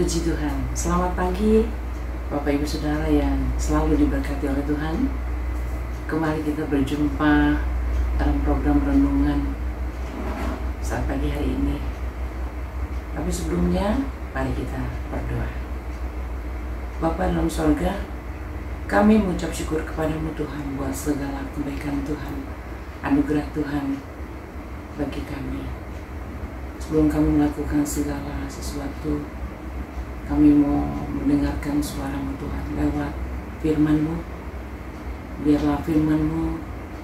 Puji Tuhan, selamat pagi Bapak Ibu Saudara yang selalu diberkati oleh Tuhan. Kembali kita berjumpa dalam program renungan saat pagi hari ini. Tapi sebelumnya, mari kita berdoa. Bapa dalam sorga, kami mengucap syukur kepadamu Tuhan buat segala kebaikan Tuhan, anugerah Tuhan bagi kami. Sebelum kami melakukan segala sesuatu, kami mau mendengarkan suara-Mu Tuhan lewat firman-Mu. Biarlah firman-Mu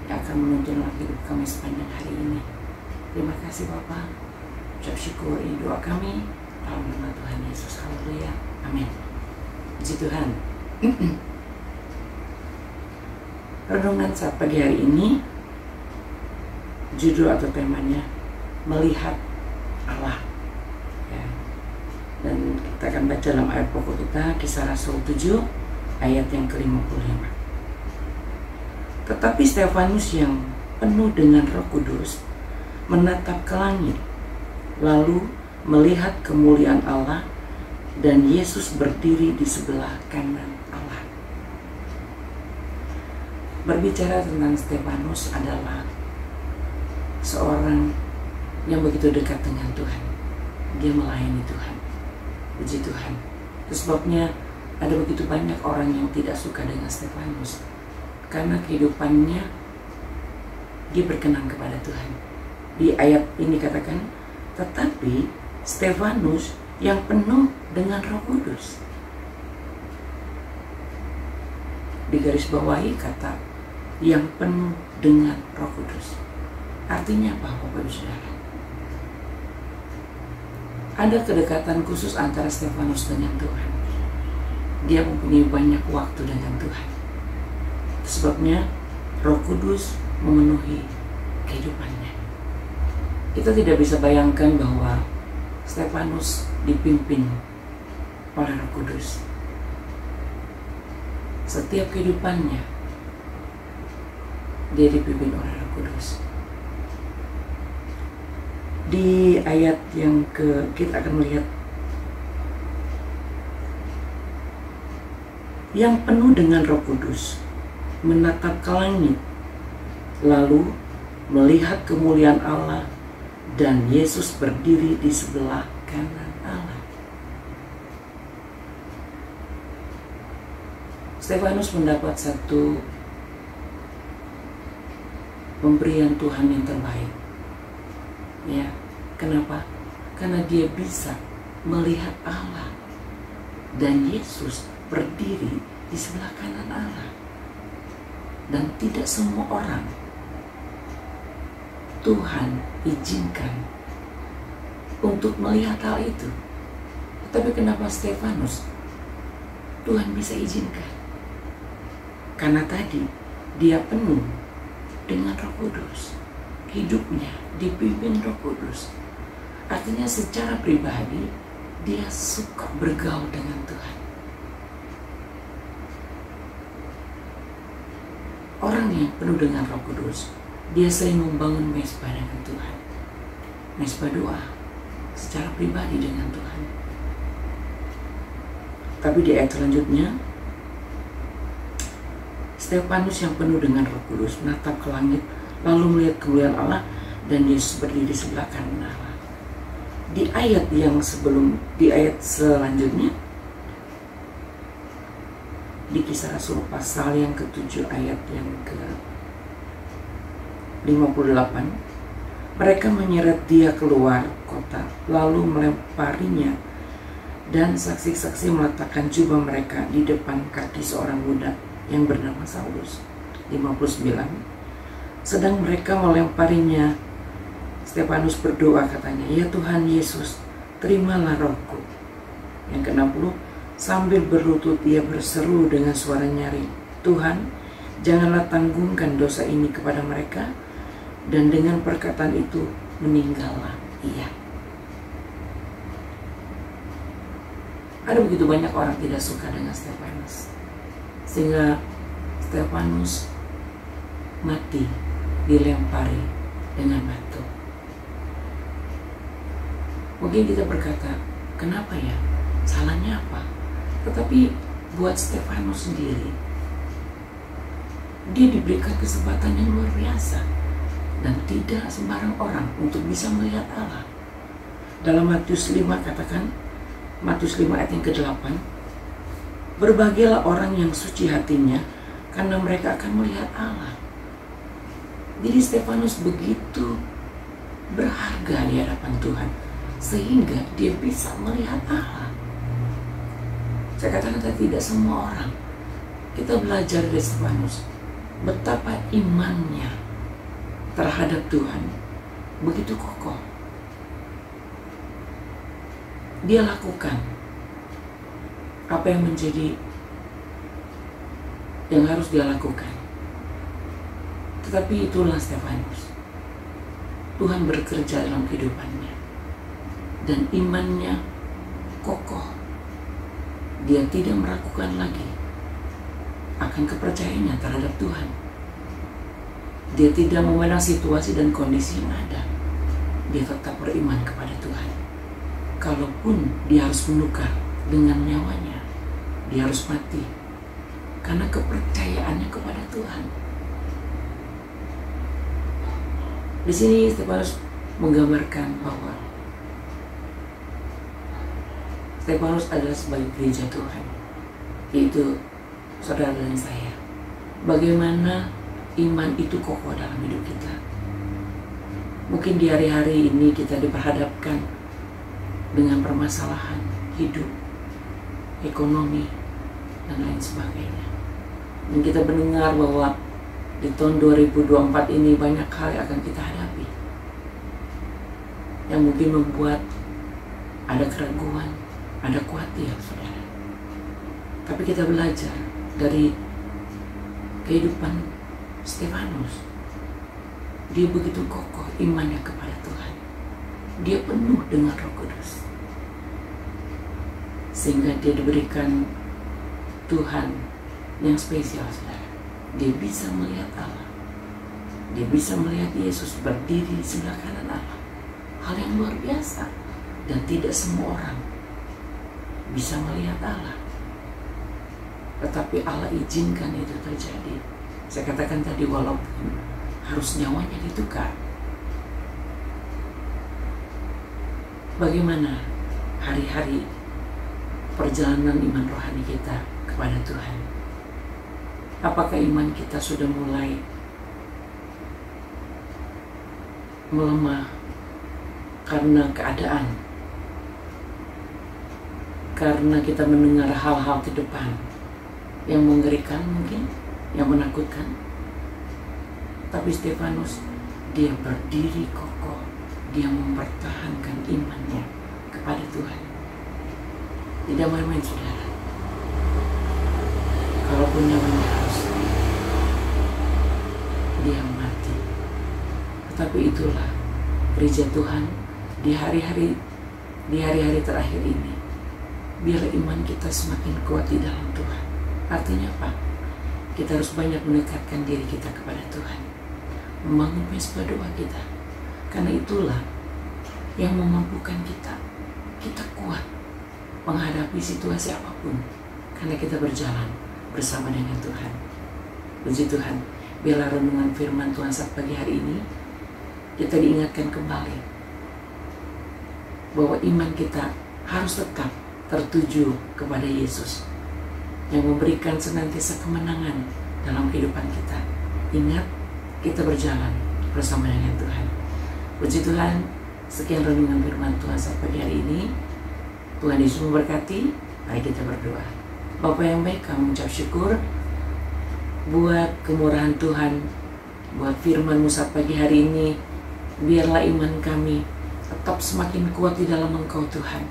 yang akan menuntun hidup kami sepanjang hari ini. Terima kasih Bapa. Ucap syukur ini doa kami dalam nama Tuhan Yesus. Haleluya. Amin. Puji Tuhan. Renungan saat pagi hari ini, judul atau temanya melihat Allah. Dan kita akan baca dalam ayat pokok kita, Kisah Rasul 7 ayat yang ke-55. Tetapi Stefanus yang penuh dengan Roh Kudus menatap ke langit, lalu melihat kemuliaan Allah dan Yesus berdiri di sebelah kanan Allah. Berbicara tentang Stefanus adalah seorang yang begitu dekat dengan Tuhan. Dia melayani Tuhan. Puji Tuhan. Itu sebabnya ada begitu banyak orang yang tidak suka dengan Stefanus, karena kehidupannya dia berkenan kepada Tuhan. Di ayat ini katakan, tetapi Stefanus yang penuh dengan Roh Kudus. Di garis bawahi kata yang penuh dengan Roh Kudus. Artinya apa, Bapak Ibu Saudara? Ada kedekatan khusus antara Stefanus dengan Tuhan. Dia mempunyai banyak waktu dengan Tuhan. Sebabnya Roh Kudus memenuhi kehidupannya. Kita tidak bisa bayangkan bahwa Stefanus dipimpin oleh Roh Kudus. Setiap kehidupannya dia dipimpin oleh Roh Kudus. Di ayat yang kita akan melihat yang penuh dengan Roh Kudus menatap ke langit, lalu melihat kemuliaan Allah dan Yesus berdiri di sebelah kanan Allah. Stefanus mendapat satu pemberian Tuhan yang terbaik. Ya, kenapa? Karena dia bisa melihat Allah dan Yesus berdiri di sebelah kanan Allah. Dan tidak semua orang Tuhan izinkan untuk melihat hal itu. Tapi kenapa Stefanus Tuhan bisa izinkan? Karena tadi dia penuh dengan Roh Kudus. Hidupnya dipimpin Roh Kudus. Artinya secara pribadi dia suka bergaul dengan Tuhan. Orang yang penuh dengan Roh Kudus, dia sering membangun mezbah dengan Tuhan. Mezbah doa secara pribadi dengan Tuhan. Tapi di ayat selanjutnya, Stefanus yang penuh dengan Roh Kudus menatap ke langit, lalu melihat kemuliaan Allah dan Yesus berdiri di sebelah kanan Allah. Di ayat selanjutnya, di Kisah Rasul pasal yang ke-7 ayat yang ke-58, mereka menyeret dia keluar kota, lalu melemparinya, dan saksi-saksi meletakkan jubah mereka di depan kaki seorang muda yang bernama Saulus. 59. Sedang mereka melemparinya, Stefanus berdoa katanya, ya Tuhan Yesus, terimalah rohku. Yang ke-60, sambil berlutut ia berseru dengan suara nyaring, Tuhan, janganlah tanggungkan dosa ini kepada mereka. Dan dengan perkataan itu meninggallah ia. Ada begitu banyak orang tidak suka dengan Stefanus, sehingga Stefanus mati dilempari dengan batu. Mungkin kita berkata, kenapa ya Salahnya apa? Tetapi buat Stefanus sendiri, dia diberikan kesempatan yang luar biasa, dan tidak sembarang orang untuk bisa melihat Allah. Dalam Matius 5 katakan, Matius 5 ayat yang ke-8, berbahagialah orang yang suci hatinya, karena mereka akan melihat Allah. Jadi Stefanus begitu berharga di hadapan Tuhan, sehingga dia bisa melihat Allah. Saya katakan tadi, tidak semua orang. Kita belajar dari Stefanus betapa imannya terhadap Tuhan begitu kokoh. Dia lakukan apa yang harus dia lakukan. Tetapi itulah Stefanus. Tuhan bekerja dalam kehidupannya, dan imannya kokoh. Dia tidak meragukan lagi akan kepercayaannya terhadap Tuhan. Dia tidak memandang situasi dan kondisi yang ada. Dia tetap beriman kepada Tuhan. Kalaupun dia harus menukar dengan nyawanya, dia harus mati karena kepercayaannya kepada Tuhan. Di sini Stefanus menggambarkan bahwa Stefanus adalah sebagai gereja Tuhan, yaitu saudara dan saya. Bagaimana iman itu kokoh dalam hidup kita. Mungkin di hari-hari ini kita diperhadapkan dengan permasalahan hidup, ekonomi, dan lain sebagainya. Dan kita mendengar bahwa di tahun 2024 ini banyak hal yang akan kita hadapi, yang mungkin membuat ada keraguan, ada khawatir, saudara. Tapi kita belajar dari kehidupan Stefanus. Dia begitu kokoh imannya kepada Tuhan. Dia penuh dengan Roh Kudus, sehingga dia diberikan Tuhan yang spesial, saudara. Dia bisa melihat Allah. Dia bisa melihat Yesus berdiri di sebelah kanan Allah. Hal yang luar biasa, dan tidak semua orang bisa melihat Allah. Tetapi Allah izinkan itu terjadi. Saya katakan tadi, walaupun harus nyawanya ditukar. Bagaimana hari-hari perjalanan iman rohani kita kepada Tuhan? Apakah iman kita sudah mulai melemah karena keadaan? Karena kita mendengar hal-hal ke depan yang mengerikan, mungkin yang menakutkan. Tapi Stefanus, dia berdiri kokoh. Dia mempertahankan imannya kepada Tuhan. Tidak main-main, saudara. Kalaupun nyawanya harus, dia mati. Tetapi itulah gereja Tuhan di hari-hari terakhir ini. Biar iman kita semakin kuat di dalam Tuhan. Artinya apa? Kita harus banyak mendekatkan diri kita kepada Tuhan, membangun mesbah doa kita, karena itulah yang memampukan kita kuat menghadapi situasi apapun, karena kita berjalan bersama dengan Tuhan. Puji Tuhan, biarlah renungan firman Tuhan saat pagi hari ini kita diingatkan kembali bahwa iman kita harus tetap tertuju kepada Yesus yang memberikan senantiasa kemenangan dalam kehidupan kita. Ingat, kita berjalan bersama dengan Tuhan. Puji Tuhan, sekian renungan firman Tuhan saat pagi hari ini. Tuhan Yesus memberkati. Mari kita berdoa. Bapa yang baik, kami mengucap syukur buat kemurahan Tuhan, buat firman-Mu saat pagi hari ini. Biarlah iman kami tetap semakin kuat di dalam Engkau, Tuhan,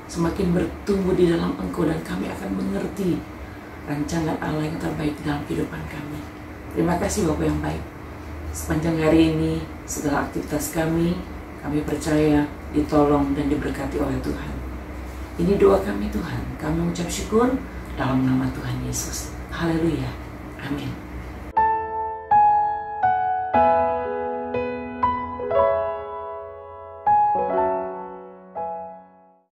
semakin bertumbuh di dalam Engkau, dan kami akan mengerti rancangan Allah yang terbaik dalam kehidupan kami. Terima kasih Bapa yang baik. Sepanjang hari ini, segala aktivitas kami percaya ditolong dan diberkati oleh Tuhan. Ini doa kami, Tuhan. Kami mengucap syukur dalam nama Tuhan Yesus. Haleluya. Amin.